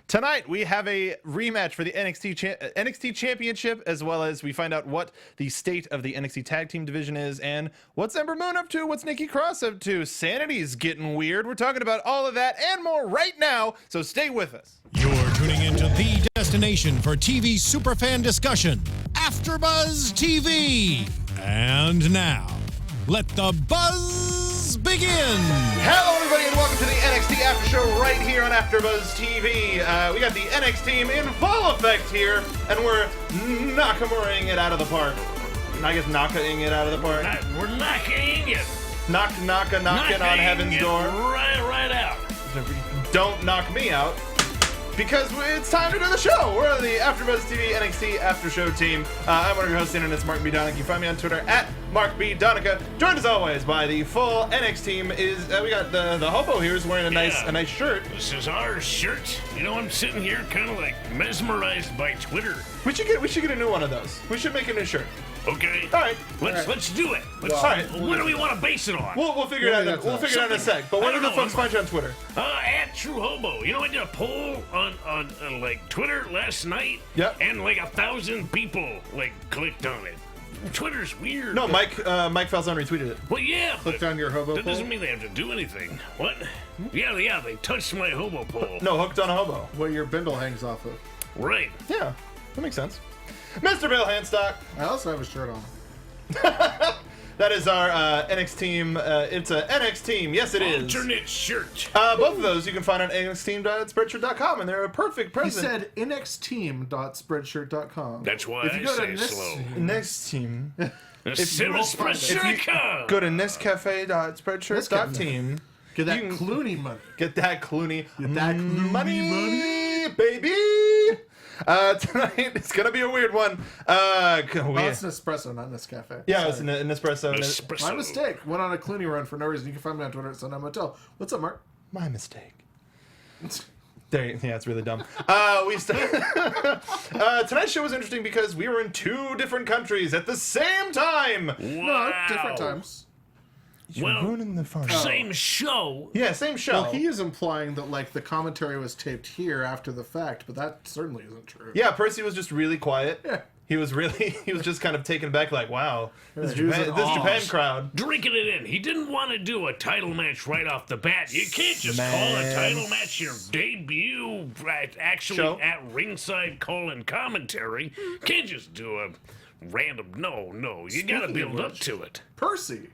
Tonight, we have a rematch for the NXT Championship, as well as we find out what the state of the NXT Tag Team division is, and what's Ember Moon up to, what's Nikki Cross up to. Sanity's getting weird. We're talking about all of that and more right now, so stay with us. You're tuning into the destination for TV superfan discussion, AfterBuzz TV. And now, let the buzz begin. Hello, everybody, and welcome to the NXT After Show right here on AfterBuzz TV. We got the NXT team in full effect here, and we're Nakamura-ing it out of the park. I guess knocking it out of the park. We're knocking it. Knocking on heaven's door. Right out. Don't knock me out, because it's time to do the show. We're on the AfterBuzz TV NXT After Show team. I'm one of your hosts, and it's Mark B. Donica. You find me on Twitter at Mark B. Donica. Joined as always by the full NXT team. We got the Hobo here is wearing a nice shirt. This is our shirt. You know, I'm sitting here kind of like mesmerized by Twitter. We should get a new one of those. We should make a new shirt. Okay. All right. Let's do it. All right. What do we want to base it on? We'll figure it out. We'll figure it out in a sec. But where do the folks find you on Twitter? At True Hobo. You know, I did a poll on like Twitter last night. Yep. And like 1,000 people like clicked on it. Twitter's weird. No, Mike Falzone retweeted it. Well, yeah. Clicked on your Hobo That poll? doesn't mean they have to do anything. What? Yeah. They touched my Hobo poll. No, hooked on a Hobo. What your bindle hangs off of. Right. Yeah, that makes sense. Mr. Bill Hanstock. I also have a shirt on. That is our NXT team. It's a NXT team. Yes, it is. Alternate shirt. Both of those you can find on nxteam.spreadshirt.com, and they're a perfect He present. said nxteam.spreadshirt.com. That's why If you I go to say it this- slow. Next team. The If you go to nescafe.spreadshirt.team. Get that You can- Clooney money. Get that Clooney Get that Clooney money, baby. Tonight it's gonna be a weird one. Oh, it's an espresso, not Nescafe. Yeah, Sorry. it's an espresso. My mistake. Went on a Clooney run for no reason. You can find me on Twitter at Sundown Motel. What's up, Mark? My mistake. Yeah, it's really dumb. Tonight's show was interesting because we were in 2 different countries at the same time. No, different times. You're ruining the fun. Same show. Yeah, same show. Well, he is implying that like the commentary was taped here after the fact, but that certainly isn't true. Yeah, Percy was just really quiet. Yeah. He was just kind of taken back, like, wow, this he was Japan crowd. Drinking it in. He didn't want to do a title match right off the bat. You can't just call a title match your debut, Show? at ringside calling commentary. Can't just do a random. No. You got to Speaking build of up which- to it. Percy.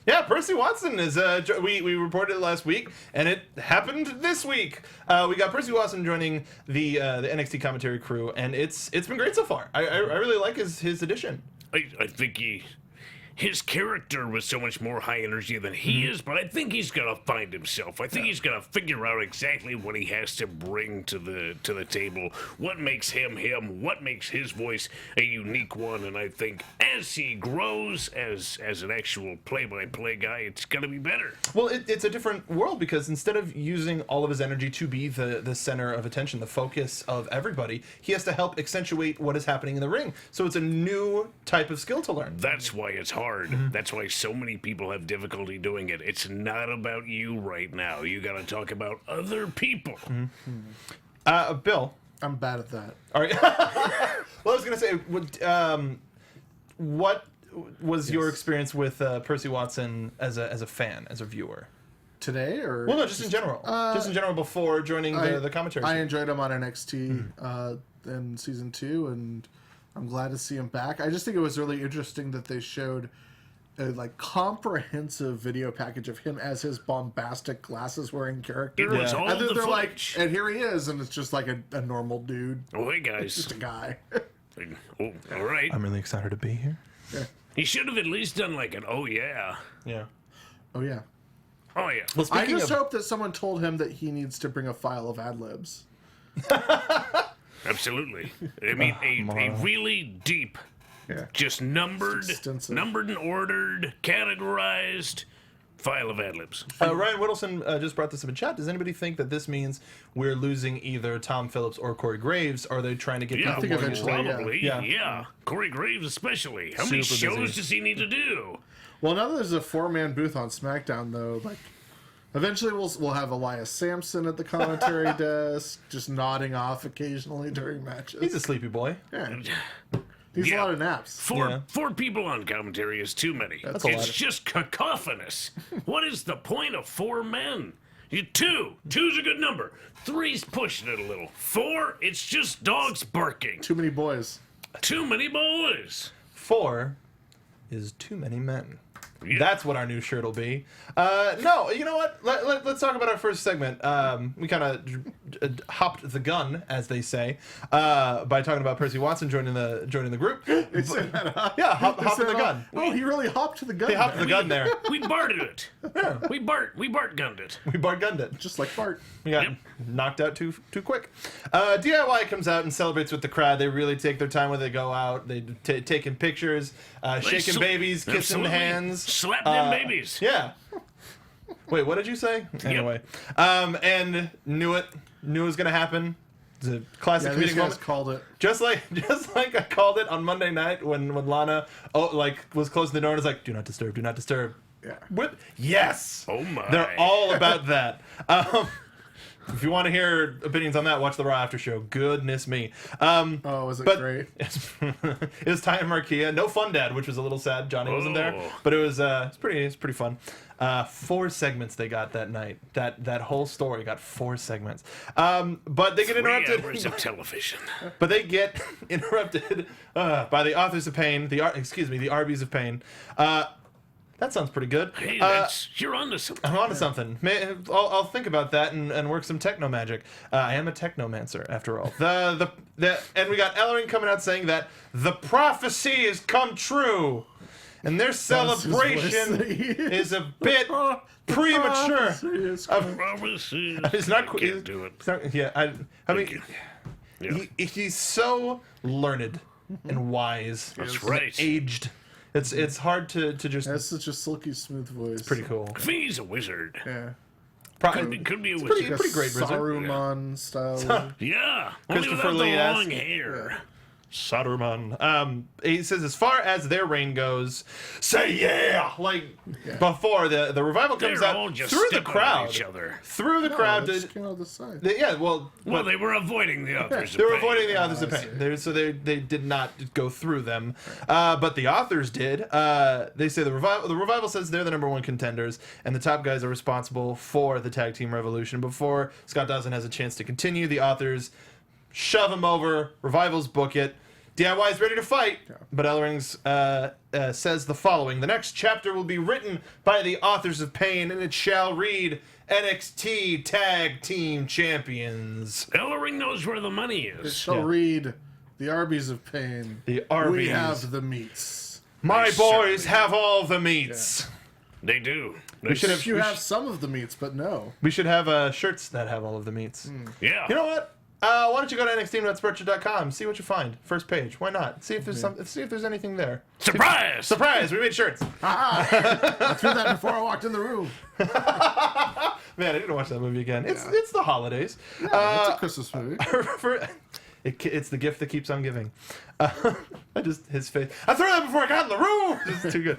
Yeah, Percy Watson is. We reported it last week, and it happened this week. We got Percy Watson joining the NXT commentary crew, and it's been great so far. I really like his addition. I think his character was so much more high energy than he is, but I think he's gonna find himself. I think he's gonna figure out exactly what he has to bring to the table, what makes him him, what makes his voice a unique one. And I think as he grows as an actual play-by-play guy, it's gonna be better. Well, it's a different world because instead of using all of his energy to be the center of attention, the focus of everybody, he has to help accentuate what is happening in the ring. So it's a new type of skill to learn. That's why it's hard. That's why so many people have difficulty doing it. It's not about you right now. You got to talk about other people. Bill. I'm bad at that. All right. Well, I was gonna say, what was your experience with Percy Watson as a fan, as a viewer? Today or Well, no, just in general. Just in general before joining the commentary. I enjoyed him on NXT in season 2, and I'm glad to see him back. I just think it was really interesting that they showed a like comprehensive video package of him as his bombastic glasses wearing character. It was all and then the they're like, footage. and here he is, and it's just like a normal dude. Oh, hey, guys. Just a guy. Oh, all right. I'm really excited to be here. He should have at least done like an oh, yeah. Yeah. Oh yeah. Oh, yeah. Well, I speaking just of, hope that someone told him that he needs to bring a file of ad libs. Absolutely. I mean, a really deep, Yeah. just numbered Extensive. and ordered, categorized file of ad-libs. Ryan Whittleson just brought this up in chat. Does anybody think that this means we're losing either Tom Phillips or Corey Graves? Are they trying to get Yeah, I think people more eventually, used? probably. Yeah. Yeah. Corey Graves especially. How many Super shows busy. does he need to do? Well, now that there's a 4-man booth on SmackDown, though, like Eventually, we'll have Elias Sampson at the commentary desk, just nodding off occasionally during matches. He's a sleepy boy. Yeah. Needs a lot of naps. Four people on commentary is too many. That's a lot. It's just cacophonous. What is the point of 4 men? Two's a good number. 3's pushing it a little. 4, it's just dogs barking. Too many boys. Too many boys. 4 is too many men. Yeah. That's what our new shirt will be. No, you know what? Let's talk about our first segment. We kind of hopped the gun, as they say, by talking about Percy Watson joining the group. Yeah, hopping the gun. Oh, he really hopped the gun. He hopped the gun there. We Barted it. Yeah. We Bart gunned it. We Bart gunned it. Just like Bart. We got knocked out too quick. DIY comes out and celebrates with the crowd. They really take their time when they go out. They taking pictures, shaking babies, kissing hands. Slap them babies. Yeah. Wait, what did you say? Anyway, and knew it was gonna happen. It's a classic Yeah, these comedic guys moment. called it. Just like I called it on Monday night when Lana was closing the door and was like, "Do not disturb, do not disturb." Yeah. Yes. Oh my. They're all about that. If you want to hear opinions on that, watch the Raw After Show. Goodness me. Was it great? It was Ty and Markia. No Fun Dad, which was a little sad. Johnny wasn't there, but it was pretty fun. 4 segments they got that night. That whole story got 4 segments. But they get 3 interrupted. hours of television. But they get interrupted by the Authors of Pain. The Arby's of Pain. That sounds pretty good. Hey, you're onto something. I'm onto something. I'll think about that and work some techno magic. I am a technomancer, after all. And we got Ellering coming out saying that the prophecy has come true, and their celebration is a bit premature. Prophecy. It's not. I can't do it. It's not, yeah, I mean, he's so learned and wise. That's right. Aged. It's hard to just. Has such a silky smooth voice. Pretty cool. I think he's a wizard. Yeah. Could be a wizard. Pretty great wizard. Saruman style. Yeah. Only Christopher without the Lee long hair. Saruman. He says, as far as their reign goes, say yeah! Before the revival comes They're out all just through the stepping on crowd. each other. Through the crowd. Just came out the side. Well, they were avoiding the others. They were avoiding the Authors of Pain. So they did not go through them. But the Authors did. They say the revival says they're the #1 contenders, and the top guys are responsible for the tag team revolution. Before Scott Dawson has a chance to continue, the Authors shove him over. Revivals book it. DIY is ready to fight, but Ellerings says the following: the next chapter will be written by the Authors of Pain, and it shall read NXT Tag Team Champions. Ellering knows where the money It is. shall read the Arby's of Pain. The Arby's. We have the meats. My They boys certainly have all the meats. They do. We should have. You have some of the meats, but no. We should have shirts that have all of the meats. Yeah. You know what? Why don't you go to nxt.spreadshirt.com, see what you find. First page. Why not? See if there's see if there's anything there. Surprise! Surprise! We made shirts. I threw that before I walked in the room. Man, I need to watch that movie again. It's the holidays. It's a Christmas movie. It's the gift that keeps on giving. His face. I threw that before I got in the room. This is too good.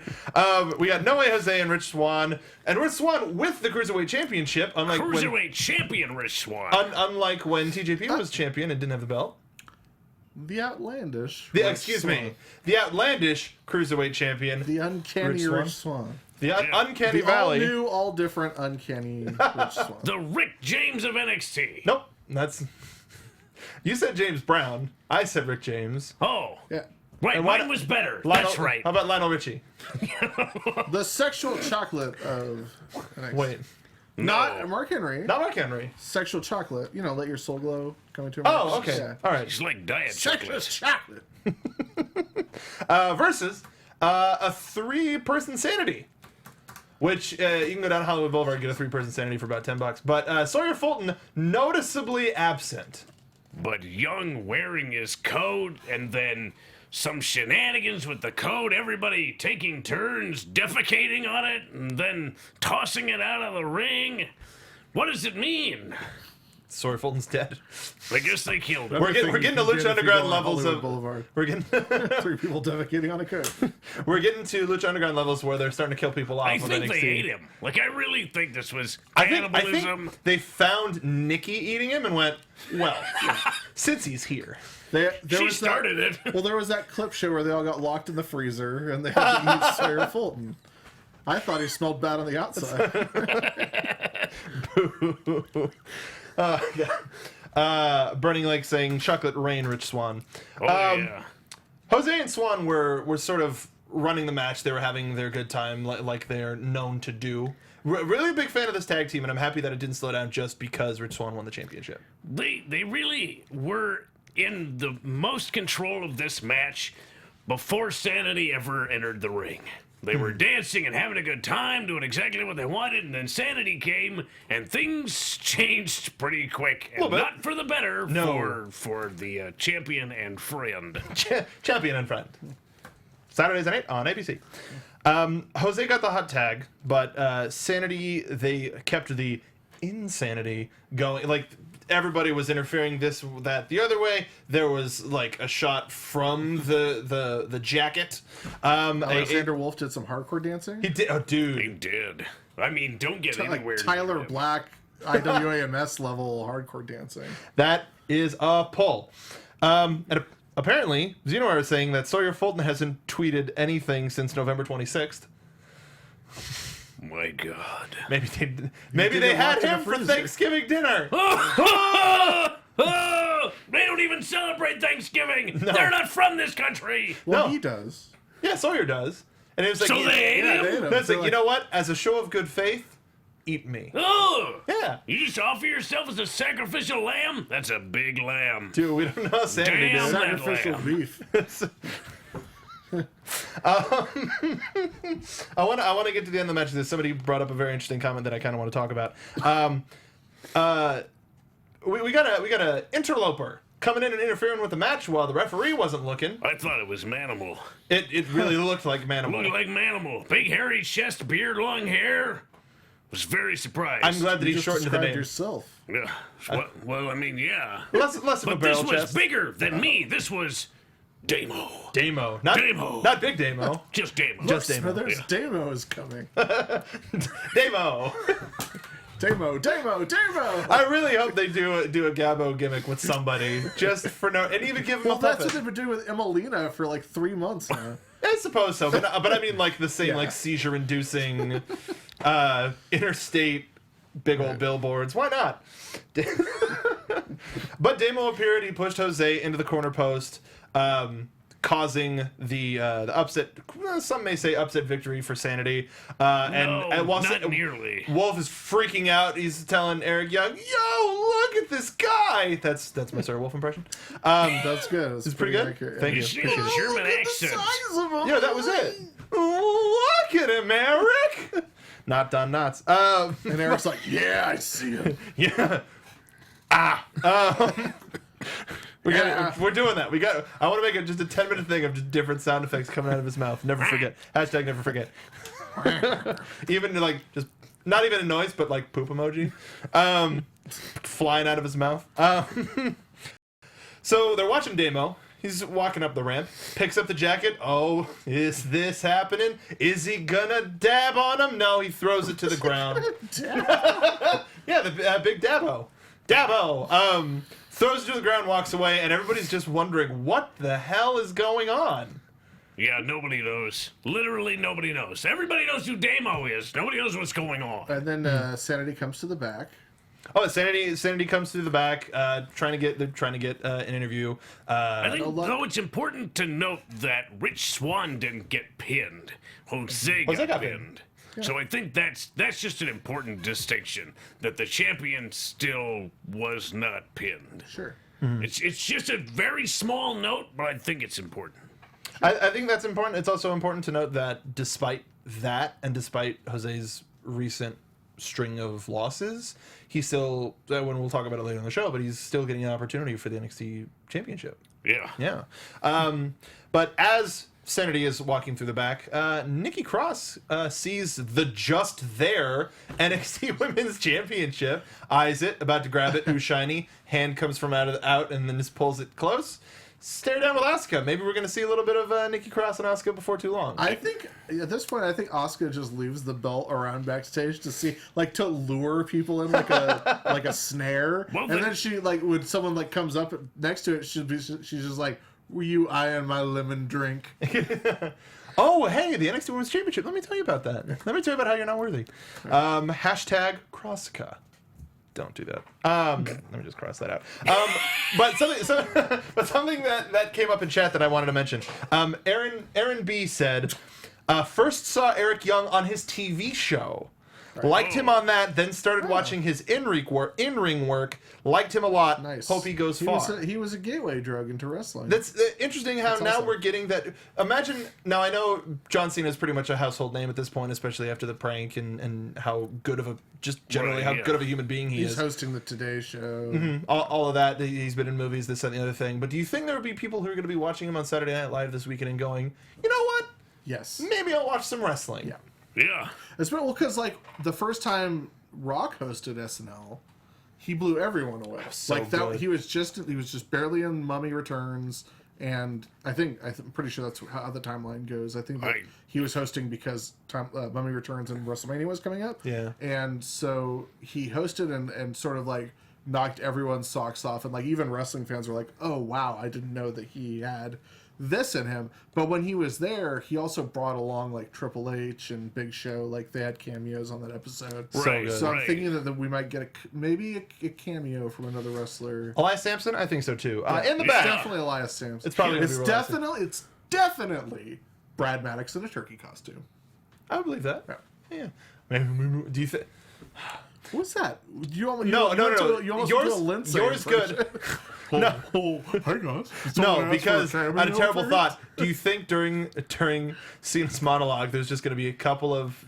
We got No Way Jose and Rich Swann, Rich Swann with the Cruiserweight Championship. Cruiserweight champion Rich Swann. Unlike when TJP was champion and didn't have the belt. The outlandish. The outlandish Cruiserweight champion. The uncanny Rich Swann. The Uncanny The Valley. all new, all different, uncanny Rich Swann. The Rick James of NXT. Nope. That's. You said James Brown. I said Rick James. Oh. Yeah. Wait, mine was better. That's right. How about Lionel Richie? The sexual chocolate of NXT. Wait. Not Mark Henry. Not Mark Henry. Sexual chocolate. You know, let your soul glow. Coming to a Oh, okay. Yeah. All right. It's like diet Sexual chocolate. chocolate. Versus a 3-person sanity. Which you can go down Hollywood Boulevard and get a 3-person sanity for about $10. But Sawyer Fulton noticeably absent. But Young wearing his coat, and then some shenanigans with the coat, everybody taking turns defecating on it, and then tossing it out of the ring. What does it mean? Sawyer Fulton's dead. I guess they killed him. We're getting to Lucha Underground levels of Boulevard. We're getting 3 people defecating on a curb. we're getting to Lucha Underground levels where they're starting to kill people off. I of think NXT. they ate him. Like, I really think this was I cannibalism. think they found Nikki eating him and went, well, since he's here. She started it. Well, there was that clip show where they all got locked in the freezer and they had to eat Sawyer Fulton. I thought he smelled bad on the outside. Burning Lake saying chocolate rain, Rich Swan. Oh, yeah. Jose and Swan were sort of running the match. They were having their good time like they're known to do. Really a big fan of this tag team, and I'm happy that it didn't slow down just because Rich Swan won the championship. They really were in the most control of this match before Sanity ever entered the ring. They were dancing and having a good time, doing exactly what they wanted, and then Sanity came, and things changed pretty quick. And not for the better for the champion and friend. Champion and friend. Saturdays at 8 on ABC. Jose got the hot tag, but Sanity, they kept the insanity going. Like, everybody was interfering this, that, the other way. There was like a shot from the jacket. Alexander Wolf did some hardcore dancing. He did. Oh, dude. He did. I mean, don't get anywhere. Like Tyler near him. Black, IWAMS level hardcore dancing. That is a pull. And apparently, Xenowire is saying that Sawyer Fulton hasn't tweeted anything since November 26th. My God. Maybe they had him for Thanksgiving dinner. They don't even celebrate Thanksgiving. No. They're not from this country. Well, No. he does. Yeah, Sawyer does. And it was like, So they ate him? they ate him. That's They're like, you know what? As a show of good faith, eat me. Oh, Yeah. you just offer yourself as a sacrificial lamb? That's a big lamb. Dude, we don't know how Sanity Damn. did. Sacrificial lamb. beef. I want to get to the end of the match. Somebody brought up a very interesting comment that I kind of want to talk about. We got a interloper coming in and interfering with the match while the referee wasn't looking. I thought it was Manimal. It really looked like Looked Manimal. like Manimal. Big hairy chest, beard, long hair. Was very surprised. I'm glad that You he just shortened the described name. yourself. Yeah. Well, I mean, yeah. Less of a But barrel this was chest. bigger than me. This was Damo. Damo, Damo. not Big Damo. Just Damo. Just Look, Damo. Smithers, Damo is coming. Damo. Damo. I really hope they do a Gabbo gimmick with somebody just for no, and even give him Well, a that's puppet. what they've been doing with Emelina for like 3 months now. I suppose so, but I mean like the same Yeah. like seizure-inducing interstate big old billboards. Why not? But Damo appeared. He pushed Jose into the corner post, causing the upset. Some may say upset victory for Sanity. And while not nearly. Wolf is freaking out. He's telling Eric Young, "Yo, look at this guy." That's my Sir Wolf impression. That's good. It's pretty good? accurate. Thank you. She Appreciate has it. German Look at the accent. size of him. Yeah, that was it. Look at him, Eric. Not done nuts. And Eric's like, yeah, I see him. Yeah. We're doing that. I want to make it just a 10-minute thing of just different sound effects coming out of his mouth. Never forget. Hashtag never forget. Even like just not even a noise, but like poop emoji, flying out of his mouth. So they're watching Damo. He's walking up the ramp, picks up the jacket. Oh, is this happening? Is he gonna dab on him? No, he throws it to the ground. Yeah, the big Dabo. Dabo throws it to the ground, walks away, and everybody's just wondering what the hell is going on. Yeah, nobody knows. Literally nobody knows. Everybody knows who Damo is. Nobody knows what's going on. And then Sanity comes to the back. Oh, Sanity comes through the back, trying to get an interview. I think, though, it's important to note that Rich Swann didn't get pinned. Jose got pinned. So I think that's just an important distinction, that the champion still was not pinned. Sure. It's just a very small note, but I think it's important. I think that's important. It's also important to note that despite that, and despite Jose's recent string of losses, he's still, when we'll talk about it later in the show, but he's still getting an opportunity for the NXT Championship. Yeah. Yeah. But as Sanity is walking through the back, Nikki Cross sees the just there NXT Women's Championship, eyes it, about to grab it, ooh shiny, hand comes from out, and then just pulls it close. Stare down with Asuka. Maybe we're going to see a little bit of Nikki Cross and Asuka before too long. I think at this point, Asuka just leaves the belt around backstage to see, like, to lure people in like a like a snare, Well, and then she, like, when someone like comes up next to it, she's just like, "Were you eyeing my lemon drink?" Oh, hey, the NXT Women's Championship. Let me tell you about that. Let me tell you about how you're not worthy. Hashtag Crosska. Don't do that. Let me just cross that out. But something that came up in chat that I wanted to mention. Aaron B said, first saw Eric Young on his TV show. Liked him on that, then started watching his in-ring work. Liked him a lot. Nice. Hope he goes far. He was a gateway drug into wrestling. That's interesting how now awesome. we're getting that. Imagine, now I know John Cena is pretty much a household name at this point, especially after the prank and how good of a, just generally how good of a human being he is. He's hosting the Today Show. Mm-hmm. All of that. He's been in movies, this, that, and the other thing. But do you think there would be people who are going to be watching him on Saturday Night Live this weekend and going, you know what? Yes. Maybe I'll watch some wrestling. Yeah. Yeah. It's been, well, because like the first time Rock hosted SNL, he blew everyone away. So like that, good. he was just barely in Mummy Returns, and I'm pretty sure that's how the timeline goes. I think that he was hosting because Mummy Returns and WrestleMania was coming up. Yeah, and so he hosted and sort of like knocked everyone's socks off, and like even wrestling fans were like, "Oh wow, I didn't know that he had this in him." But when he was there, he also brought along like Triple H and Big Show. Like they had cameos on that episode. Right, good. So I'm thinking that we might get maybe a cameo from another wrestler. Elias Sampson, I think so too. In the It's back, definitely Elias Sampson. It's probably gonna be Elias it's definitely Brad Maddox in a turkey costume. I would believe that. Yeah. Maybe, do you think? What's that? Do you want me? No. You almost do a Lindsay Yours impression. good. No, hang on. No, because I had a terrible thought. Do you think during Cena's monologue, there's just going to be a couple of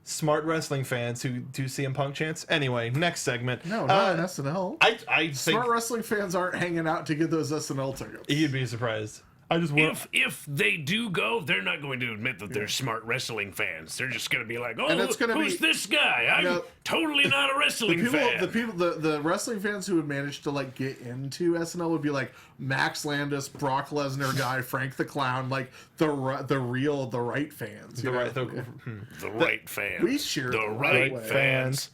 smart wrestling fans who do CM Punk chants? Anyway, next segment. No, not an SNL. I think Smart wrestling fans aren't hanging out to get those SNL tickets. you'd be surprised. I just want. If they do go, they're not going to admit that they're smart wrestling fans. They're just going to be like, "Oh, And it's gonna who's be- this guy? I'm totally not a wrestling fan." The wrestling fans who would manage to like get into SNL would be like Max Landis, Brock Lesnar guy, Frank the Clown, like the right fans. The right, The right fans. We cheer the the right right way. fans.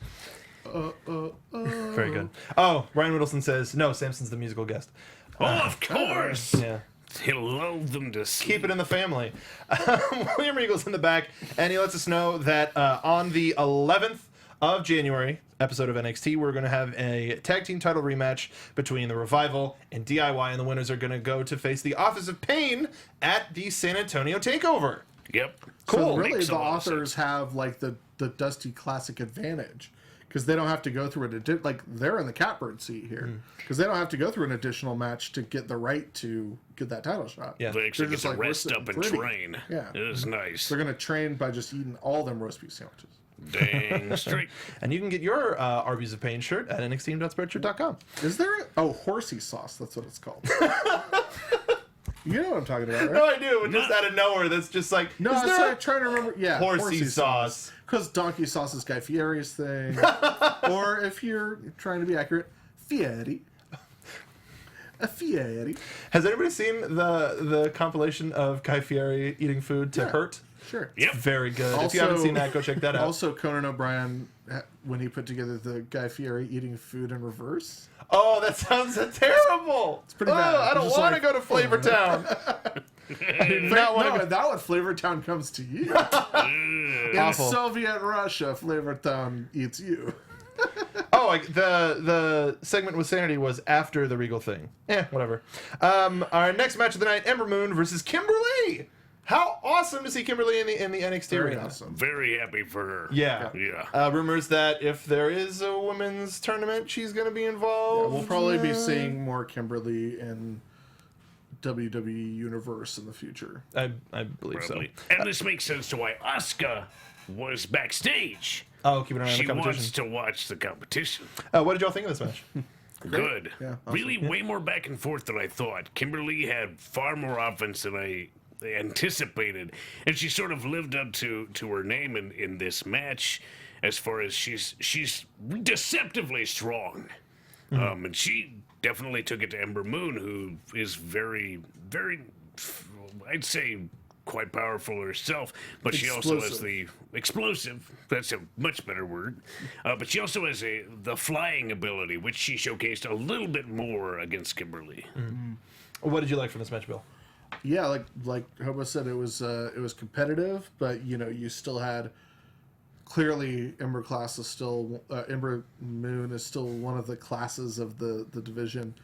Very good. Oh, Ryan Whittleson says no. Samson's the musical guest. Oh, of course. Yeah. He'll lull them to sleep. Keep it in the family. William Regal's in the back, and he lets us know that on the 11th of January episode of NXT, we're going to have a tag team title rematch between the Revival and DIY, and the winners are going to go to face the Office of Pain at the San Antonio Takeover. Yep. Cool. So really, Makes a the lot of sense. authors have like the Dusty Classic advantage because they don't have to go through they're in the catbird seat here because they don't have to go through an additional match to get the right to get that title shot. Yeah. They actually They're get just to like, we're rest sitting up and pretty. train. Yeah. It is nice. They're gonna train by just eating all them roast beef sandwiches. Dang straight. And you can get your Arby's of Pain shirt at nxt.spreadshirt.com. Is there horsey sauce? That's what it's called. You know what I'm talking about, right? No, I do. Just out of nowhere, that's just like, No, is I there started trying to remember. Yeah, horsey sauce? Because donkey sauce is Guy Fieri's thing. Or if you're trying to be accurate, Fieri. A Fieri. Has anybody seen the compilation of Guy Fieri eating food to hurt? Sure. Yep. Very good. If you haven't seen that, go check that out. Also, Conan O'Brien, when he put together the Guy Fieri eating food in reverse. Oh, that sounds terrible. It's pretty bad. I don't Just want to like- go to Flavor Town. I do not want to No, go. that one, Flavor Town comes to you. In Awful. Soviet Russia, Flavor Town eats you. Oh, the segment with Sanity was after the Regal thing. Whatever. Our next match of the night, Ember Moon versus Kimberly. How awesome to see Kimberly in the NXT Very arena. awesome. Very happy for her. Yeah. Yeah. Rumors that if there is a women's tournament, she's going to be involved. We'll probably be seeing more Kimberly in WWE Universe in the future. I believe Probably. so. And this makes sense to why Asuka was backstage. Oh, keep an eye on the She competition. wants to watch the competition. What did y'all think of this match? Good. Yeah, awesome. Really, way more back and forth than I thought. Kimberly had far more offense than I anticipated, and she sort of lived up to her name in this match. As far as she's deceptively strong, and she definitely took it to Ember Moon, who is very, very, I'd say, quite powerful herself, but she also has the explosive. That's a much better word. But she also has the flying ability, which she showcased a little bit more against Kimberly. What did you like from this match, Bill? Yeah, like Hobo said, it was competitive, but you still had clearly Ember Moon is still one of the classes of the division.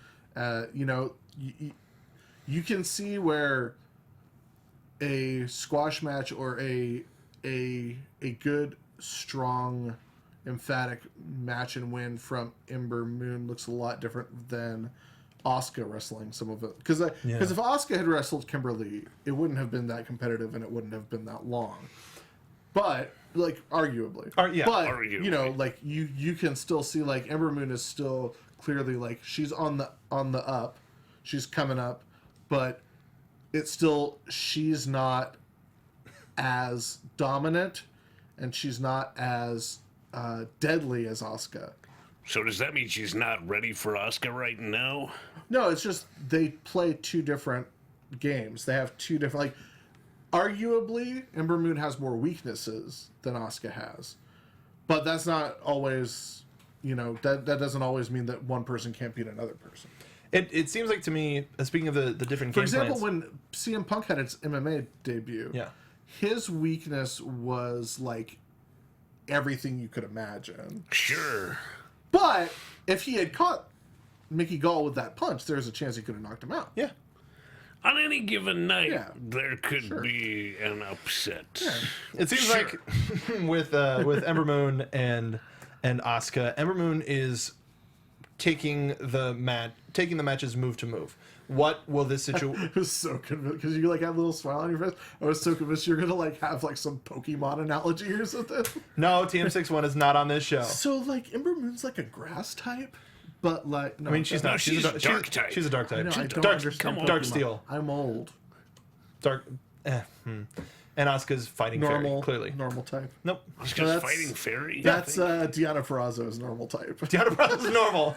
You can see where a squash match or a good, strong, emphatic match and win from Ember Moon looks a lot different than Asuka wrestling some of it. Because if Asuka had wrestled Kimberly, it wouldn't have been that competitive and it wouldn't have been that long. But arguably, arguably. You can still see Ember Moon is still clearly she's on the up, she's coming up, but it's still she's not as dominant and she's not as deadly as Asuka. So does that mean she's not ready for Asuka right now? No, it's just they play two different games. They have two different arguably, Ember Moon has more weaknesses than Asuka has. But that's not always, that doesn't always mean that one person can't beat another person. It seems like to me, speaking of the different For game example, plans, when CM Punk had its MMA debut, his weakness was everything you could imagine. Sure. But if he had caught Mickey Gall with that punch, there's a chance he could have knocked him out. Yeah. On any given night, there could be an upset. Yeah. It seems like with Ember Moon and Asuka, Ember Moon is taking the matches move to move. What will this situation? I was so convinced because you have a little smile on your face. I was so convinced you're gonna have some Pokemon analogy or something. No, TM61 is not on this show. So Ember Moon's a grass type, but no, I mean she's not. She's a dark type. She's a dark type. I don't dark, understand dark Pokemon. steel. I'm old. Dark. And Asuka's fighting fairy, clearly. Normal type. Nope. Asuka's fighting fairy? That's Deanna Purrazzo's normal type. Deanna Purrazzo's normal.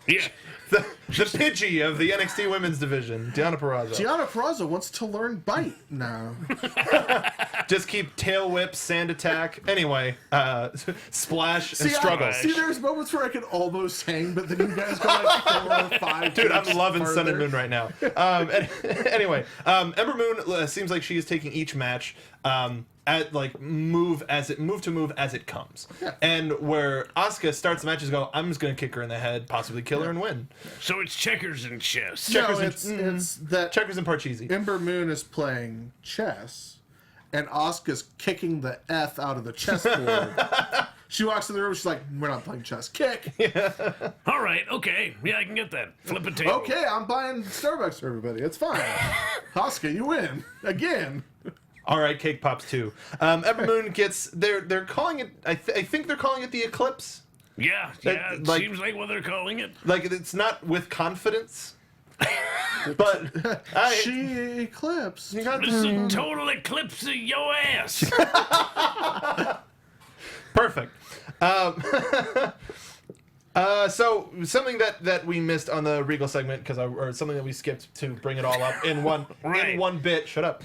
Yeah. The Pidgey of the NXT Women's Division, Deanna Purrazzo. Deanna Purrazzo wants to learn bite now. Just keep tail whip, sand attack. Anyway, splash and struggle. See, there's moments where I can almost hang, but then you guys go 4 or 5. Dude, I'm loving Sun and Moon right now. Anyway, Ember Moon seems like she is taking each match at move to move as it comes. Yeah. And where Asuka starts the matches, I'm just gonna kick her in the head, possibly kill her and win. So it's checkers and chess. It's that checkers and Parcheesi. Ember Moon is playing chess, and Asuka's kicking the F out of the chessboard. She walks in the room, she's like, we're not playing chess. Kick! Yeah. All right, okay. Yeah, I can get that. Flip a table. Okay, I'm buying Starbucks for everybody. It's fine. Asuka, you win. Again. All right, Cake Pops 2. Ember Moon gets... They're calling it... I think they're calling it the Eclipse. Yeah, it seems like what they're calling it. It's not with confidence. But... she eclipsed. You got this is a total eclipse of your ass. Perfect. So something that we missed on the Regal segment or something that we skipped to bring it all up in one in one bit. Shut up.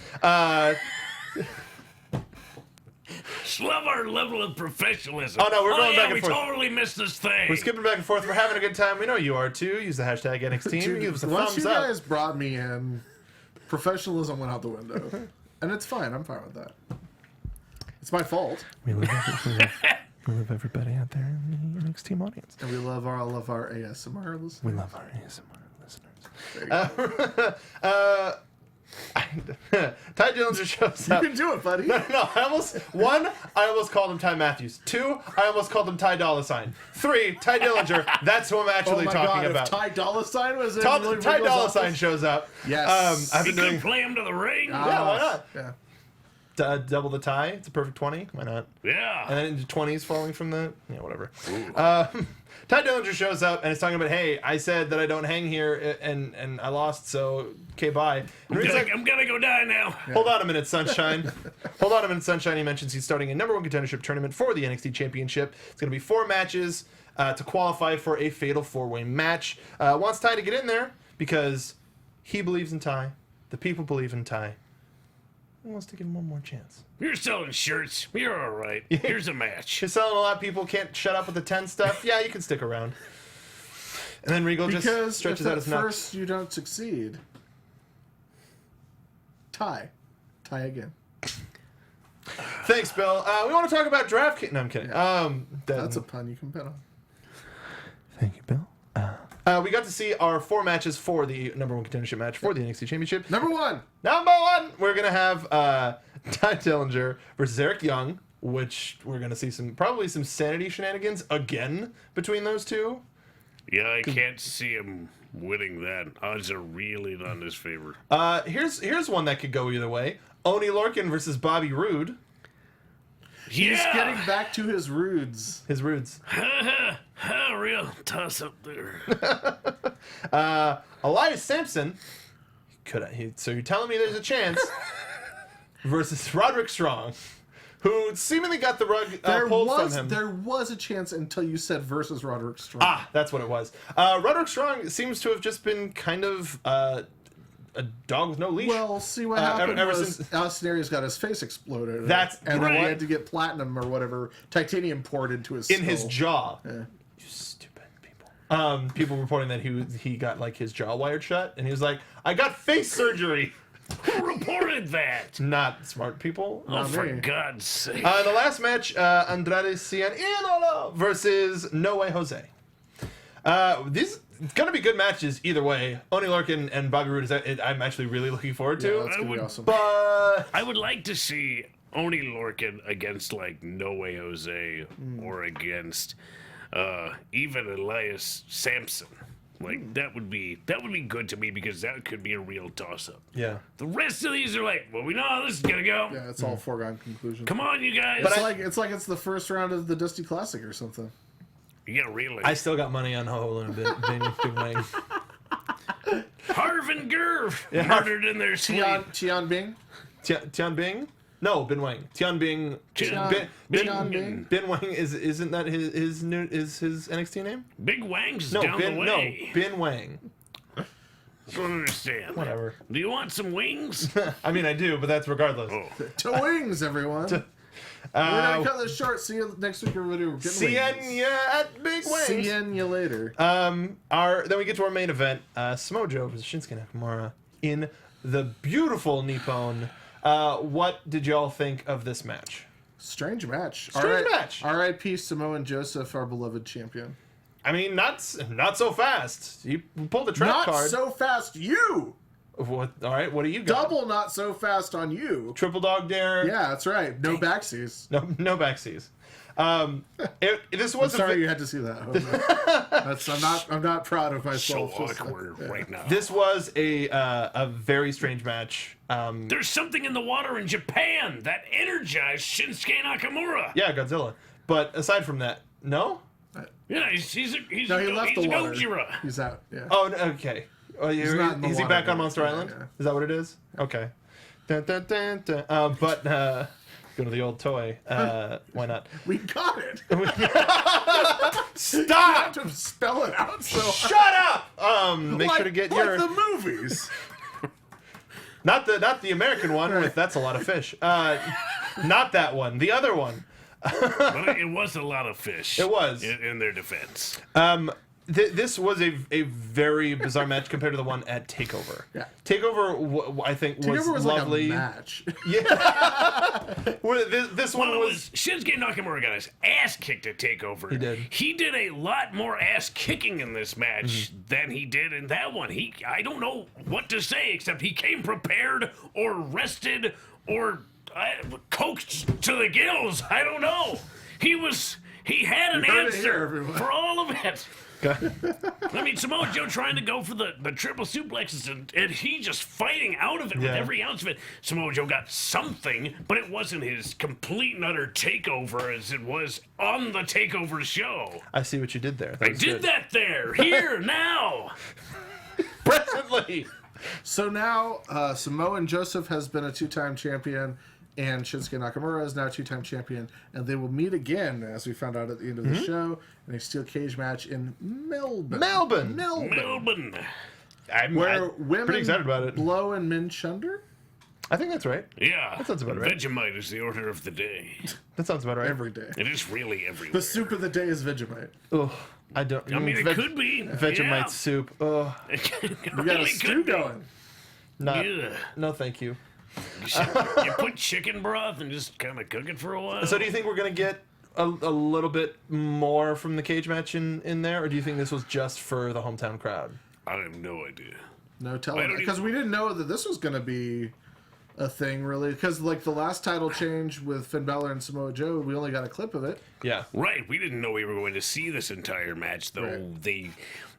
Just love our level of professionalism. Oh no, we're going back and forth. We totally missed this thing. We're skipping back and forth. We're having a good time. We know you are too. Use the hashtag NXT. Dude, give us a once thumbs you up. guys brought me in, professionalism went out the window, and it's fine. I'm fine with that. It's my fault. We love everybody out there in the NXT audience. And we love all of our ASMR listeners. We love our ASMR listeners. Ty Dillinger shows up. You can do it, buddy. No, I almost called him Ty Matthews. 2, I almost called him Ty Dolla $ign. 3, Ty Dillinger. That's who I'm actually talking about. If Ty Dolla $ign was in Ty Dolla $ign shows up. Yes. I've He been doing. could play him to the ring. Yeah, why not? Yeah. double the tie. It's a perfect 20. Why not? Yeah. And then into 20s falling from the... Yeah, whatever. Ty Dillinger shows up and is talking about, hey, I said that I don't hang here and I lost, so okay, bye. I'm gonna go die now. Hold on a minute, Sunshine. Hold on a minute, Sunshine. He mentions he's starting a #1 contendership tournament for the NXT Championship. It's going to be 4 matches to qualify for a fatal 4-way match. Wants Ty to get in there because he believes in Ty. The people believe in Ty. He wants to give him one more chance. You're selling shirts. You're all right. Here's a match. You're selling a lot. People can't shut up with the 10 stuff. Yeah, you can stick around. And then Regal just stretches out his nuts. Because if at first you don't succeed, tie again. Thanks, Bill. We want to talk about DraftKings. No, I'm kidding. That's a pun you can bet on. Thank you, Bill. We got to see our 4 matches for the #1 contendership match for the NXT Championship. Number one, we're gonna have Ty Dillinger versus Eric Young, which we're gonna see probably some sanity shenanigans again between those two. Yeah, I can't see him winning that. Odds are really not in his favor. Here's one that could go either way. Oni Lorcan versus Bobby Roode. he's getting back to his roots. Real toss up there. Elias Sampson. So you're telling me there's a chance versus Roderick Strong, who seemingly got the rug pulled from him. There was a chance until you said versus Roderick Strong. Ah, that's what it was. Roderick Strong seems to have just been kind of a dog with no leash. Well, see what happened ever was since Austinarius got his face exploded. And then right. he had to get platinum or whatever, titanium poured into his skull. his jaw. Yeah. You stupid people. People reporting that he got like his jaw wired shut, and he was like, "I got face surgery." Who reported that? Not smart people. Oh, for God's sake. The last match, Andrade Cien Idolo versus No Way Jose. These gonna be good matches either way. Oni Lorcan and Bobby Roode I'm actually really looking forward to. Yeah, that's gonna be awesome. But I would like to see Oni Lorcan against like No Way Jose or against even Elias Sampson. Like that would be good to me because that could be a real toss-up. yeah, The rest of these are like, well, we know how this is gonna go. Yeah, it's all foregone conclusion. Come on, you guys. It's like it's the first round of the Dusty Classic or something. Yeah, really. I still got money on Hobo and Big Wang. Harv and Gerv murdered in their sleep. Tian Bing. Tian Bing? No, Bin Wang. Tian Bing. Tian Bing. Bin Wang isn't that his NXT name? Big Wang's No, down the way. Bin Wang. I don't understand. Whatever. Do you want some wings? I mean, I do, but that's regardless. Oh. To wings, everyone. We're gonna cut this short. See you next week, everybody. We're getting See wings. ya at Big Wings. See you later. Then we get to our main event. Samoa Joe versus Shinsuke Nakamura in the beautiful Nippon. What did y'all think of this match? Strange match. Strange match. R.I.P. Samoan Joseph, our beloved champion. I mean, not so fast. You pulled the trap card. Not so fast, you. What? All right. What do you got? Double not so fast on you. Triple dog dare. Yeah, that's right. No backsies. No backseas. This was I'm sorry you had to see that. I'm not proud of So myself. awkward right now. This was a very strange match. There's something in the water in Japan that energized Shinsuke Nakamura. Yeah, Godzilla. But aside from that, no. Yeah, he's No, he left the water. Gojira. He's out. Yeah. Oh, okay. Oh, not in the is he water back on now. Monster Island? Yeah. Is that what it is? Okay. Dun, dun, dun, dun. But go to the old toy. Why not? We got it. Stop! To spell it out. So Shut up! Make sure to get your the movies. not the American one with that's a lot of fish. Not that one. The other one. But it was a lot of fish. It was. In their defense. This was a very bizarre match compared to the one at Takeover. Yeah. Takeover, I think, was Takeover was lovely. like a match. Yeah. this one was. Shinsuke Nakamura got his ass kicked at Takeover. He did. He did a lot more ass kicking in this match than he did in that one. I don't know what to say except he came prepared or rested or coked to the gills. I don't know. He was He had an heard it here, answer everyone. for all of it. I mean, Samoa Joe trying to go for the triple suplexes, and he just fighting out of it with every ounce of it. Samoa Joe got something, but it wasn't his complete and utter takeover as it was on the takeover show. I see what you did there. I did that there, here, now. Presently. So now Samoa Joseph has been a 2-time champion, and Shinsuke Nakamura is now a 2-time champion, and they will meet again, as we found out at the end of the show, in a steel cage match in Melbourne. Melbourne. I'm Women pretty excited about it. blow and men chunder I think that's right. Yeah. That sounds about right. Vegemite is the order of the day. That sounds about right. every day. It is really everywhere. The soup of the day is Vegemite. Oh, I don't. I mean, it could be. Vegemite soup. Oh, You We got a stew going. not. Yeah. No, thank you. You put chicken broth and just kind of cook it for a while. So, do you think we're gonna get a little bit more from the cage match in there, or do you think this was just for the hometown crowd? I have no idea. No telling. Because we didn't know that this was going to be a thing, really. Because, like, the last title change with Finn Balor and Samoa Joe, we only got a clip of it. Yeah. Right, we didn't know we were going to see this entire match, though. Right.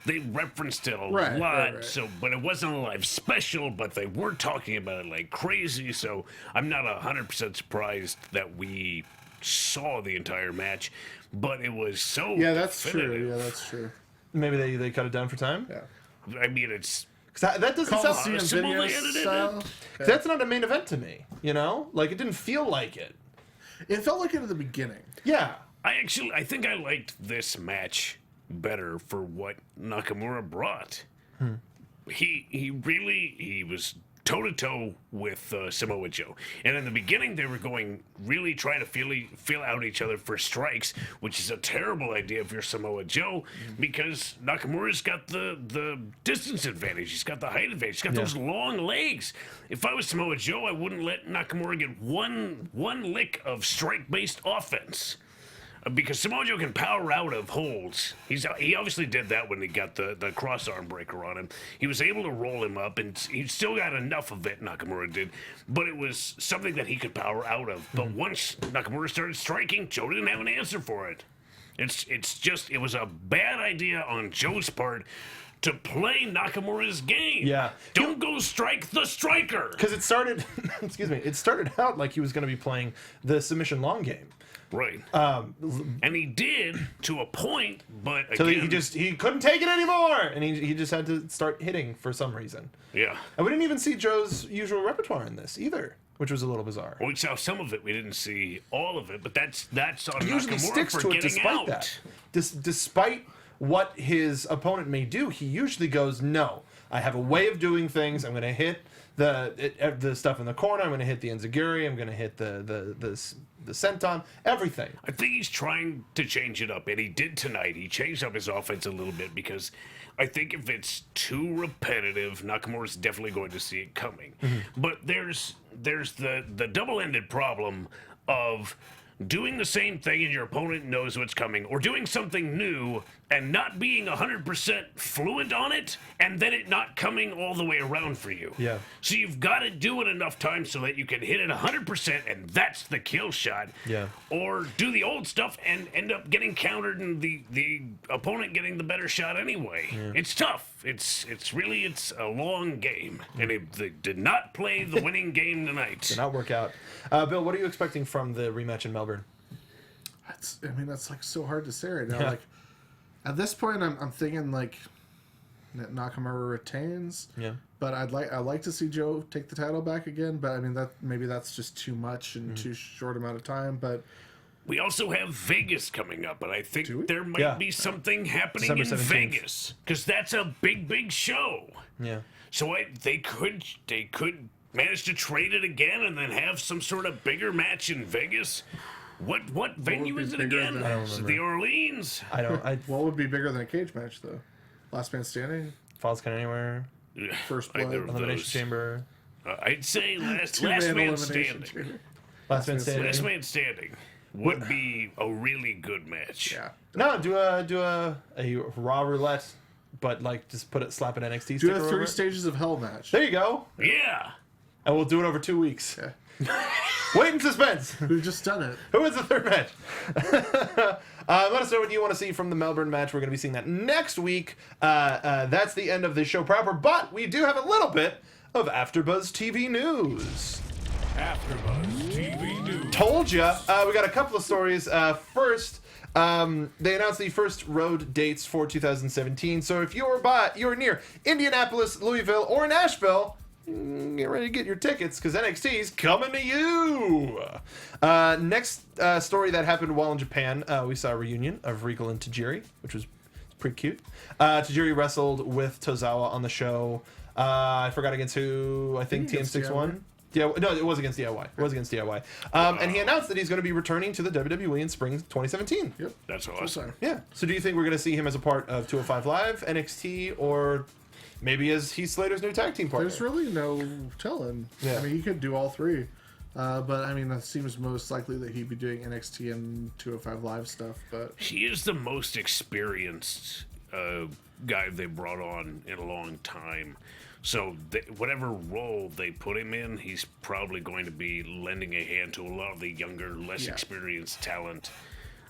They referenced it a Right, lot, right. so but it wasn't a live special, but they were talking about it like crazy, so I'm not 100% surprised that we saw the entire match, but it was so Yeah, that's definitive. true. Yeah, that's true. Maybe they cut it down for time. Yeah. I mean, it's... Because that doesn't sound. Coliseum video edited it. style. That's not a main event to me. You know, like it didn't feel like it. It felt like it at the beginning. Yeah. I think I liked this match better for what Nakamura brought. He was toe-to-toe with Samoa Joe. And in the beginning, they were really trying to feel out each other for strikes, which is a terrible idea if you're Samoa Joe, because Nakamura's got the distance advantage. He's got the height advantage. He's got those long legs. If I was Samoa Joe, I wouldn't let Nakamura get one lick of strike-based offense. Because Samoa Joe can power out of holds. He obviously did that when he got the cross arm breaker on him. He was able to roll him up, and he still got enough of it, Nakamura did. But it was something that he could power out of. But once Nakamura started striking, Joe didn't have an answer for it. It was a bad idea on Joe's part to play Nakamura's game. Yeah. Don't go strike the striker. Because it started. Excuse me. It started out like he was going to be playing the submission long game. Right. And he did to a point, but So again, he couldn't take it anymore, and he just had to start hitting for some reason. yeah. And we didn't even see Joe's usual repertoire in this either, which was a little bizarre. We saw some of it. We didn't see all of it, but that's on He usually Nakamura sticks for to it getting despite out. that. Despite what his opponent may do, he usually goes, "No, I have a way of doing things. I'm going to hit the stuff in the corner. I'm going to hit the enziguri. I'm going to hit the senton. Everything." I think he's trying to change it up, and he did tonight. He changed up his offense a little bit because I think if it's too repetitive, Nakamura's definitely going to see it coming. But there's the double-ended problem of doing the same thing and your opponent knows what's coming, or doing something new and not being 100% fluent on it, and then it not coming all the way around for you. Yeah. So you've got to do it enough times so that you can hit it 100%, and that's the kill shot. Yeah. Or do the old stuff and end up getting countered and the opponent getting the better shot anyway. Yeah. It's tough. It's a long game, and they did not play the winning game tonight. Did not work out. Bill, what are you expecting from the rematch in Melbourne? That's like so hard to say right now. Yeah. Like at this point, I'm thinking like that Nakamura retains. Yeah. But I'd like to see Joe take the title back again. But I mean maybe that's just too much in too short amount of time. But we also have Vegas coming up, and I think there might Yeah. be something happening December in 17th. Vegas because that's a big show. Yeah. So they could manage to trade it again and then have some sort of bigger match in Vegas. What venue be is it bigger again? than- I don't Is it remember. the Orleans? I don't. what would be bigger than a cage match though? Last man standing, Falls Count Anywhere, First Either blood, of Elimination those. Chamber, I'd say last two-man man elimination standing. chamber. Last Man Standing. Last man standing would be a really good match. Yeah. No, do a Raw roulette, but like just slap an NXT Do sticker a over 3 it. stages of hell match. There you go. Yeah. And we'll do it over 2 weeks. Yeah. Wait in suspense. We've just done it. Who is the third match? Let us know what you want to see from the Melbourne match. We're going to be seeing that next week. That's the end of the show proper, but we do have a little bit of AfterBuzz TV news. AfterBuzz TV News. Told ya. We got a couple of stories. First, they announced the first road dates for 2017. So if you're near Indianapolis, Louisville, or Nashville, get ready to get your tickets because NXT's coming to you. Next story that happened while in Japan, we saw a reunion of Regal and Tajiri, which was pretty cute. Tajiri wrestled with Tozawa on the show. I forgot against who. I think TM6 won. Yeah, no, it was against DIY. It was against DIY. And he announced that he's going to be returning to the WWE in spring 2017. Yep. That's awesome. Yeah. So do you think we're going to see him as a part of 205 Live, NXT, or maybe as Heath Slater's new tag team partner? There's really no telling. Yeah. I mean, he could do all three. But, I mean, that seems most likely that he'd be doing NXT and 205 Live stuff. But He is the most experienced guy they brought on in a long time. So whatever role they put him in, he's probably going to be lending a hand to a lot of the younger, less experienced talent,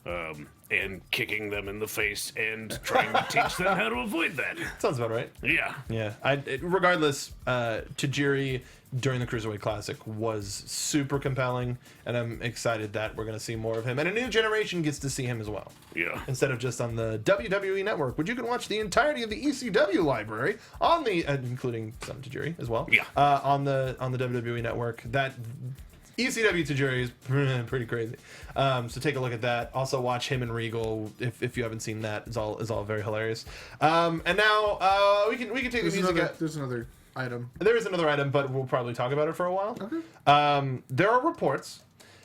and kicking them in the face and trying to teach them how to avoid that. Sounds about right. Yeah. Yeah. Regardless, Tajiri during the Cruiserweight Classic was super compelling, and I'm excited that we're going to see more of him. And a new generation gets to see him as well. Yeah. Instead of just on the WWE Network, which you can watch the entirety of the ECW library on the, including some Tajiri as well. Yeah. On the WWE Network. That ECW Tajiri is pretty crazy. So take a look at that. Also watch him and Regal if you haven't seen that. It's all very hilarious. And now we can take the music. There's another item. There is another item, but we'll probably talk about it for a while. Okay. There are reports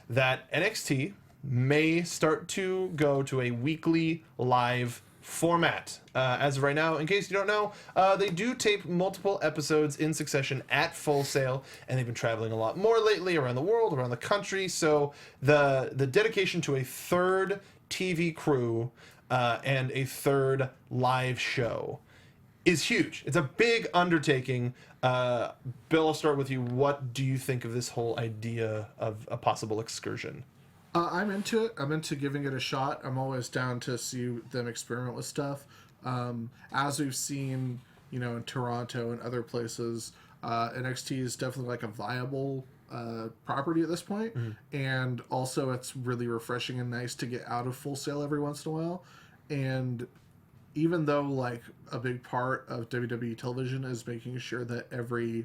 that NXT may start to go to a weekly live format. As of right now, in case you don't know, they do tape multiple episodes in succession at Full Sail, and they've been traveling a lot more lately around the world, around the country. So the dedication to a third TV crew and a third live show is huge. It's a big undertaking. Bill, I'll start with you. What do you think of this whole idea of a possible excursion? I'm into it. I'm into giving it a shot. I'm always down to see them experiment with stuff. As we've seen, in Toronto and other places, NXT is definitely like a viable property at this point. And also it's really refreshing and nice to get out of Full Sail every once in a while. And even though like a big part of WWE television is making sure that every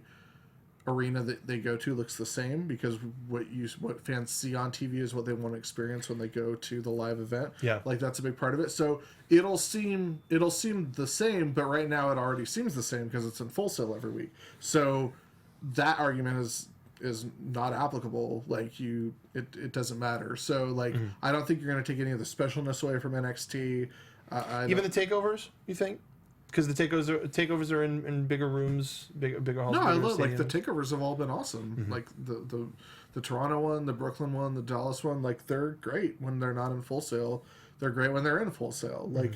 arena that they go to looks the same, because what fans see on TV is what they want to experience when they go to the live event. Yeah. Like that's a big part of it. So it'll seem the same, but right now it already seems the same because it's in Full Sail every week. So that argument is not applicable. Like it doesn't matter. So like I don't think you're going to take any of the specialness away from NXT. Even the takeovers, you think? Because the takeovers are in bigger rooms, bigger halls. No, I love stadiums. like the takeovers have all been awesome. Like the Toronto one, the Brooklyn one, the Dallas one. Like they're great when they're not in Full Sail. They're great when they're in Full Sail. Like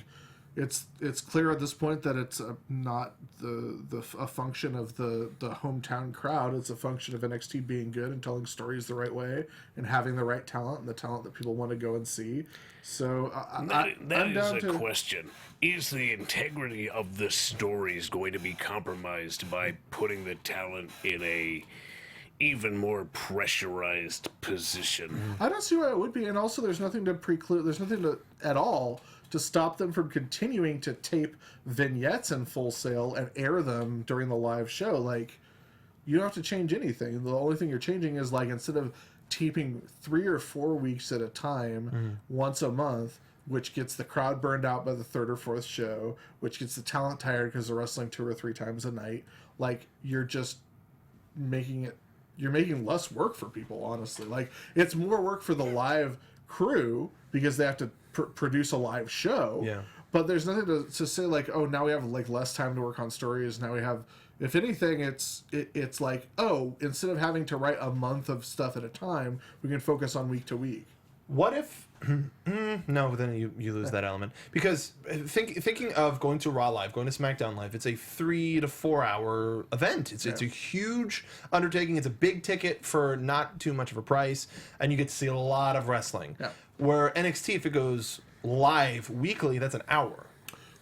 it's clear at this point that it's not a function of the hometown crowd. It's a function of NXT being good and telling stories the right way and having the right talent and the talent that people want to go and see. So That I'm is down a to question. Is the integrity of the stories going to be compromised by putting the talent in a even more pressurized position? I don't see why it would be, and also there's nothing to preclude. There's nothing at all to stop them from continuing to tape vignettes in Full Sail and air them during the live show. Like, you don't have to change anything. The only thing you're changing is like instead of taping 3 or 4 weeks at a time, once a month, which gets the crowd burned out by the third or fourth show, which gets the talent tired because they're wrestling 2 or 3 times a night. Like, you're just making less work for people, honestly. Like, it's more work for the live crew because they have to produce a live show. Yeah. But there's nothing to say like, oh, now we have like less time to work on stories. Now we have, if anything, it's like, oh, instead of having to write a month of stuff at a time, we can focus on week to week. What if No, but then you lose that element because thinking of going to Raw Live, going to SmackDown Live, it's a 3 to 4 hour event. It's a huge undertaking. It's a big ticket for not too much of a price, and you get to see a lot of wrestling. Yeah. Where NXT, if it goes live weekly, that's an hour.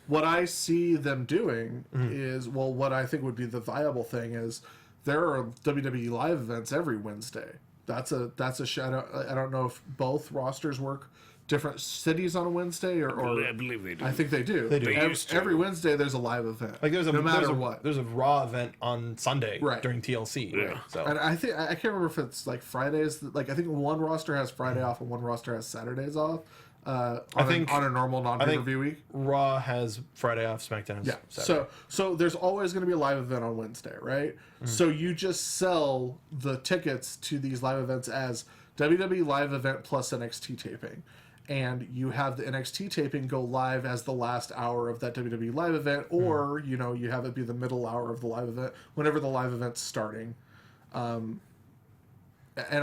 What I see them doing is, well, what I think would be the viable thing is there are WWE live events every Wednesday. That's a shout. I don't know if both rosters work different cities on a Wednesday or I believe they do. I think they do. They do. Every Wednesday there's a live event. Like no matter what. There's a Raw event on Sunday during TLC. Yeah. Right? So And I can't remember if it's like Fridays. Like I think one roster has Friday off and one roster has Saturdays off. On a normal non-pay-per-view week. Raw has Friday off, SmackDown has Saturday. So there's always going to be a live event on Wednesday, right? So you just sell the tickets to these live events as WWE live event plus NXT taping. And you have the NXT taping go live as the last hour of that WWE live event, or, you have it be the middle hour of the live event, whenever the live event's starting. And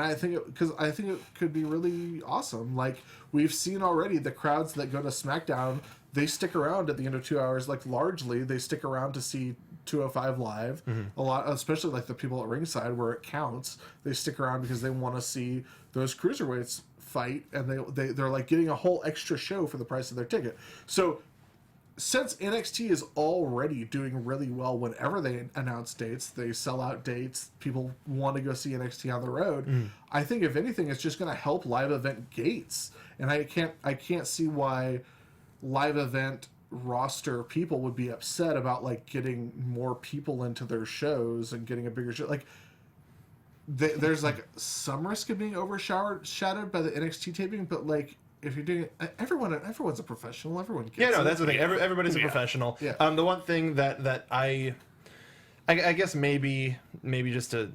I think it could be really awesome. Like we've seen already, the crowds that go to SmackDown, they stick around at the end of 2 hours. Like largely, they stick around to see 205 live. A lot, especially like the people at ringside where it counts. They stick around because they want to see those cruiserweights fight, and they're like getting a whole extra show for the price of their ticket. So since NXT is already doing really well whenever they announce dates, they sell out dates, people want to go see NXT on the road. I think if anything, it's just going to help live event gates. And I can't see why live event roster people would be upset about like getting more people into their shows and getting a bigger show. Like there's like some risk of being overshadowed by the NXT taping, but like if you're doing it, everyone's a professional. Everyone gets it. That's the thing. Everybody's a professional. Yeah. The one thing that I guess maybe just a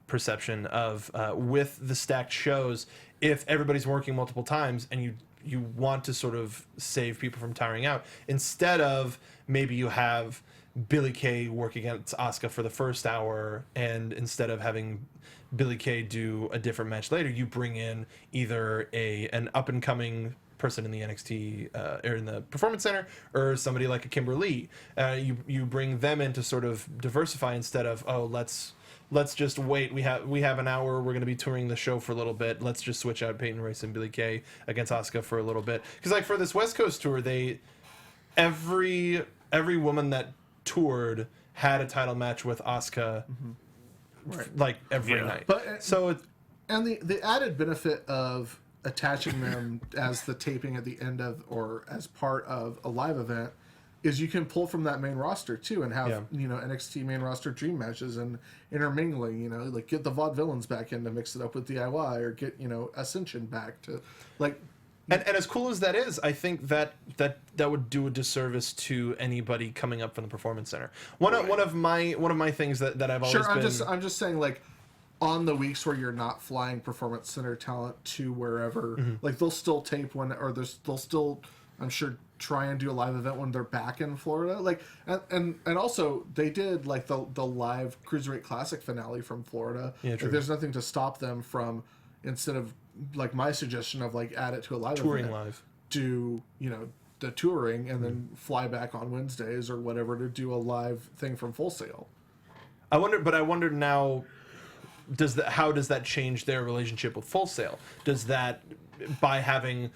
perception of with the stacked shows, if everybody's working multiple times and you want to sort of save people from tiring out, instead of maybe you have Billie Kay work against Asuka for the first hour, and instead of having Billie Kay do a different match later, you bring in either an up and coming person in the NXT or in the Performance Center, or somebody like a Kimberly. You bring them in to sort of diversify instead of let's just wait. We have an hour. We're going to be touring the show for a little bit. Let's just switch out Peyton Royce and Billie Kay against Asuka for a little bit. Because like for this West Coast tour, every woman that toured had a title match with Asuka, like every night. But the added benefit of attaching them as the taping at the end of or as part of a live event is you can pull from that main roster too and have NXT main roster dream matches and intermingling, like get the Vaudevillains back in to mix it up with DIY, or get Ascension back to like. And as cool as that is, I think that would do a disservice to anybody coming up from the Performance Center. One of my things that I've always been... I'm just saying, like, on the weeks where you're not flying Performance Center talent to wherever, like they'll still tape they'll still, I'm sure, try and do a live event when they're back in Florida. Like, and also they did like the live Cruiserweight Classic finale from Florida. Yeah, true. Like, there's nothing to stop them from, instead of like my suggestion of like add it to a live touring event, live, do the touring and then fly back on Wednesdays or whatever to do a live thing from Full Sail. I wonder now, how does that change their relationship with Full Sail? Does that, by having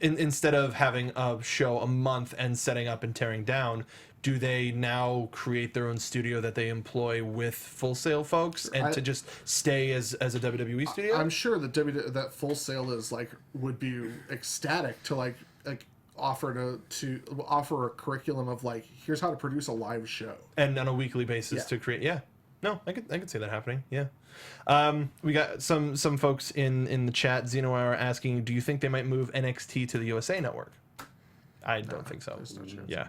instead of having a show a month and setting up and tearing down, do they now create their own studio that they employ with Full Sail folks and to just stay as a WWE studio? I'm sure that Full Sail is like would be ecstatic to like offer to offer a curriculum of like, here's how to produce a live show and on a weekly basis to create. Yeah, no, I could see that happening. Yeah. We got some folks in the chat. Xenowire asking, do you think they might move NXT to the USA Network? I don't think so. Yeah,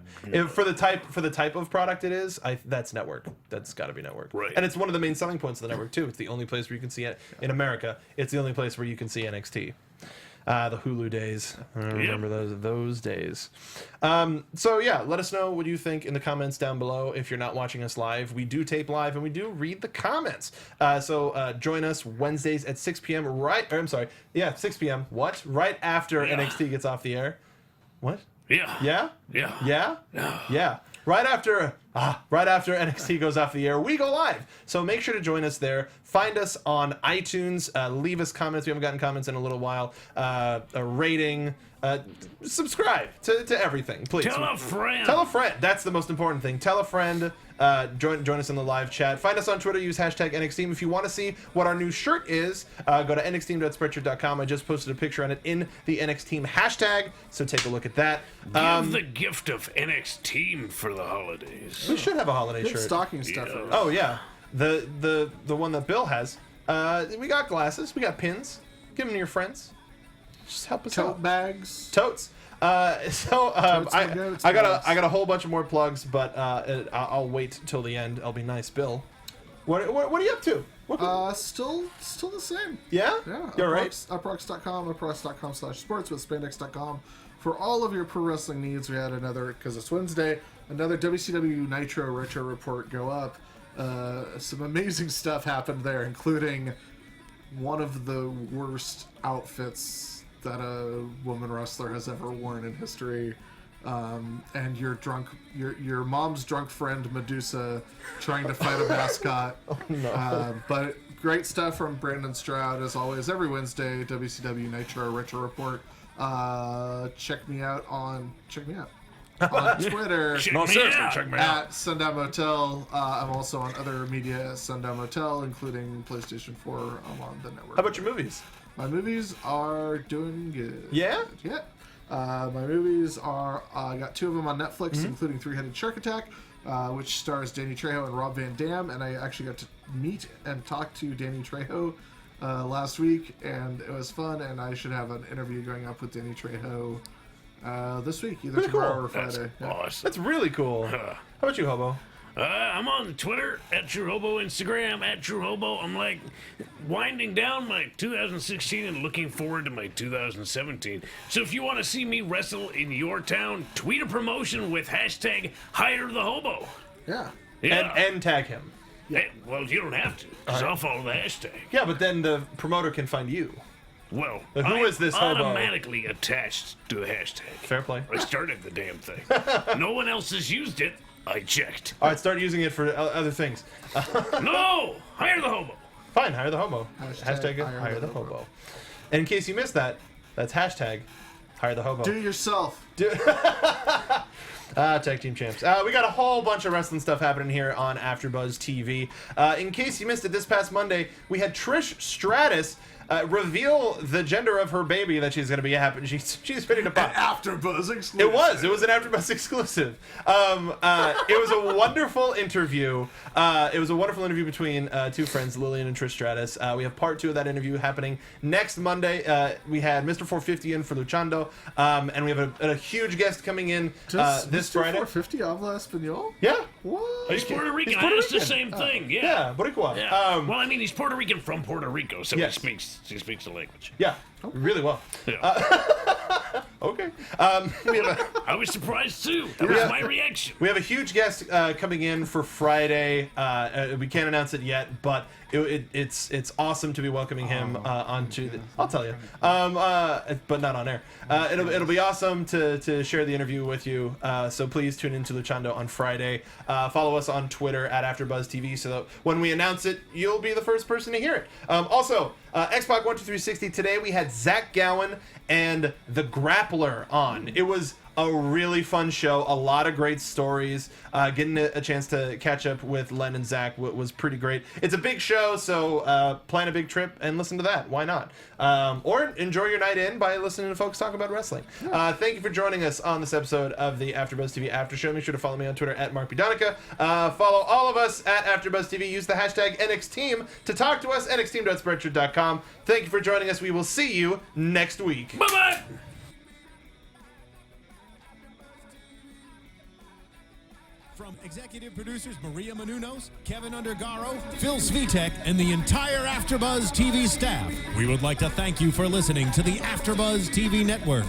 for the type of product it is, that's network. That's got to be network. Right. And it's one of the main selling points of the network too. It's the only place where you can see it in America. It's the only place where you can see NXT. The Hulu days. I remember those days. So yeah, let us know what you think in the comments down below. If you're not watching us live, we do tape live and we do read the comments. So join us Wednesdays at 6 p.m. 6 p.m. What? Right after NXT gets off the air. What? Yeah. Yeah? Yeah. Yeah? Yeah. Yeah. Right after NXT goes off the air, we go live. So make sure to join us there. Find us on iTunes. Leave us comments. We haven't gotten comments in a little while. A rating. Subscribe to everything, please. Tell a friend. Tell a friend. That's the most important thing. Tell a friend. Join us in the live chat. Find us on Twitter. Use hashtag NXTeam. If you want to see what our new shirt is, go to nxteam.spreadshirt.com. I just posted a picture on it in the NXTeam hashtag, so take a look at that. Give the gift of NXTeam for the holidays. We should have a holiday Good shirt. stocking stuffer. Oh yeah, the one that Bill has. We got glasses. We got pins. Give them to your friends. Just help us Tote out. bags. Totes. I got a whole bunch of more plugs, but I'll wait till the end. I'll be nice, Bill. What are you up to? Still the same. Yeah? Yeah. You're right. Uproxx.com, uproxx.com/sports with spandex.com for all of your pro wrestling needs. We had another, because it's Wednesday, another WCW Nitro Retro Report go up. Some amazing stuff happened there, including one of the worst outfits that a woman wrestler has ever worn in history, and your mom's drunk friend Medusa trying to fight a mascot. Oh, no. But great stuff from Brandon Stroud as always every Wednesday. WCW Nitro Retro Report. Check me out on Twitter. Check No, me seriously, out. check me out. At Sundown Motel. I'm also on other media at Sundown Motel, including PlayStation 4. I'm on the network. How about your movies? My movies are doing good. Yeah? Yeah. My movies are, I got 2 of them on Netflix, including Three-Headed Shark Attack, which stars Danny Trejo and Rob Van Dam, and I actually got to meet and talk to Danny Trejo last week, and it was fun, and I should have an interview going up with Danny Trejo this week, either Pretty tomorrow cool. or Friday. That's Yeah. awesome. That's really cool. How about you, Hobo? I'm on Twitter at True Hobo, Instagram at True Hobo. I'm like winding down my 2016 and looking forward to my 2017. So if you want to see me wrestle in your town, tweet a promotion with hashtag Hire the Hobo. Yeah. Yeah. And tag him. Hey, well, you don't have to, because I'll follow the hashtag. Yeah, but then the promoter can find you. Well, Who I'm is this hobo? automatically attached to the hashtag. Fair play. I started the damn thing. No one else has used it. I checked. All right, start using it for other things. No! Hire the Hobo. Fine, hire the hobo. Hashtag Hire the hobo. And in case you missed that, that's hashtag Hire the Hobo. Do it yourself. Tag team champs. We got a whole bunch of wrestling stuff happening here on AfterBuzz TV. In case you missed it, this past Monday we had Trish Stratus reveal the gender of her baby that she's going to be having. She's ready to pop. AfterBuzz exclusive. It was an AfterBuzz exclusive. It was a wonderful interview. It was a wonderful interview between 2 friends, Lillian and Trish Stratus. We have part 2 of that interview happening next Monday. We had Mr. 450 in for Luchando, and we have a huge guest coming in this Friday. 450 habla español? Yeah. What? He's Puerto Rican. He's Puerto I asked the Rican. same thing. Yeah. Yeah, Boricua. Yeah. Well, I mean, he's Puerto Rican from Puerto Rico, so Yes. he speaks the language. Yeah, really well. Yeah. Okay. We have a I was surprised too. That was my reaction. We have a huge guest coming in for Friday. We can't announce it yet, but it's awesome to be welcoming him onto the. I'll tell you, but not on air. It'll be awesome to share the interview with you. So please tune into Luchando on Friday. Follow us on Twitter at AfterBuzz TV so that when we announce it, you'll be the first person to hear it. Also, Xbox 12360 today we had Zach Gowen and the Grappler on. It was a really fun show, a lot of great stories. Getting a chance to catch up with Len and Zach was pretty great. It's a big show, so plan a big trip and listen to that. Why not? Or enjoy your night in by listening to folks talk about wrestling. Thank you for joining us on this episode of the AfterBuzz TV After Show. Make sure to follow me on Twitter at Mark Donica. Follow all of us at AfterBuzz TV. Use the hashtag NXTeam to talk to us. NXTeam.spreadshirt.com. Thank you for joining us. We will see you next week. Bye-bye. From executive producers Maria Menounos, Kevin Undergaro, Phil Svitek, and the entire AfterBuzz TV staff, we would like to thank you for listening to the AfterBuzz TV network.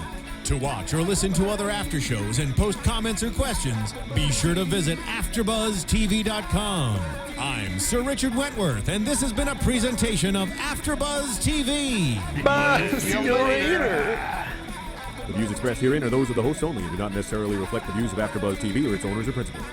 To watch or listen to other after shows and post comments or questions, be sure to visit AfterBuzzTV.com. I'm Sir Richard Wentworth, and this has been a presentation of AfterBuzz TV. Bye. See you later. The views expressed herein are those of the hosts only and do not necessarily reflect the views of AfterBuzz TV or its owners or principals.